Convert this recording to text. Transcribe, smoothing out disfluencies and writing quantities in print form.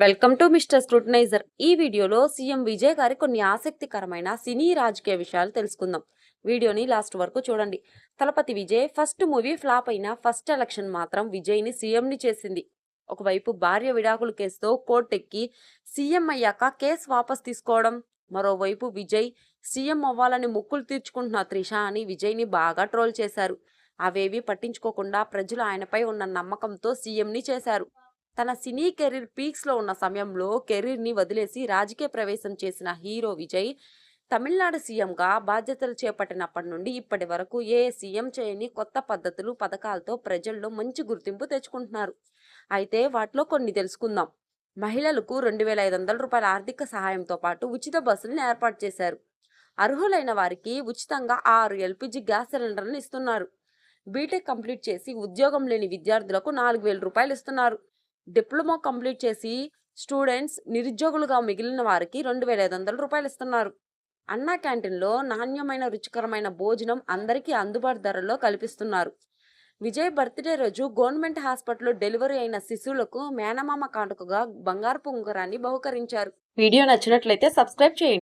Welcome to mister స్క్రూటనైజర్. ఈ వీడియోలో CM Vijay గారి కొన్ని ఆసక్తికరమైన సినీ రాజకీయ విషయాలు తెలుసుకుందాం. వీడియోని లాస్ట్ వరకు చూడండి. Thalapathy Vijay first movie flop అయిన ఫస్ట్ ఎలక్షన్ మాత్రం విజయ్ని సీఎంని చేసింది. ఒకవైపు భార్య విడాకుల కేసుతో కోర్టెక్కి సీఎం అయ్యాక కేసు వాపస్ తీసుకోవడం, మరోవైపు విజయ్ సీఎం అవ్వాలని మొక్కులు తీర్చుకుంటున్న త్రిష అని విజయ్ని బాగా ట్రోల్ చేశారు. అవేవి పట్టించుకోకుండా ప్రజలు ఆయనపై ఉన్న నమ్మకంతో సీఎంని చేశారు. తన సినీ కెరీర్ పీక్స్లో ఉన్న సమయంలో కెరీర్ని వదిలేసి రాజకీయ ప్రవేశం చేసిన హీరో విజయ్ తమిళనాడు సీఎంగా బాధ్యతలు చేపట్టినప్పటి నుండి ఇప్పటి వరకు ఏ సీఎం చేయని కొత్త పద్ధతులు పథకాలతో ప్రజల్లో మంచి గుర్తింపు తెచ్చుకుంటున్నారు. అయితే వాటిలో కొన్ని తెలుసుకుందాం. మహిళలకు 2,500 రూపాయల ఆర్థిక సహాయంతో పాటు ఉచిత బస్సులను ఏర్పాటు చేశారు. అర్హులైన వారికి ఉచితంగా 6 ఎల్పిజి గ్యాస్ సిలిండర్లను ఇస్తున్నారు. బీటెక్ కంప్లీట్ చేసి ఉద్యోగం లేని విద్యార్థులకు 4,000 రూపాయలు ఇస్తున్నారు. డిప్లొమా కంప్లీట్ చేసి స్టూడెంట్స్ నిరుద్యోగులుగా మిగిలిన వారికి 2,500 రూపాయలు ఇస్తున్నారు. అన్నా క్యాంటీన్లో నాణ్యమైన రుచికరమైన భోజనం అందరికీ అందుబాటు ధరల్లో కల్పిస్తున్నారు. విజయ్ బర్త్డే రోజు గవర్నమెంట్ హాస్పిటల్లో డెలివరీ అయిన శిశువులకు మేనమామ కానుకగా బంగారపు ఉంగరాన్ని బహుకరించారు. వీడియో నచ్చినట్లయితే సబ్స్క్రైబ్ చేయండి.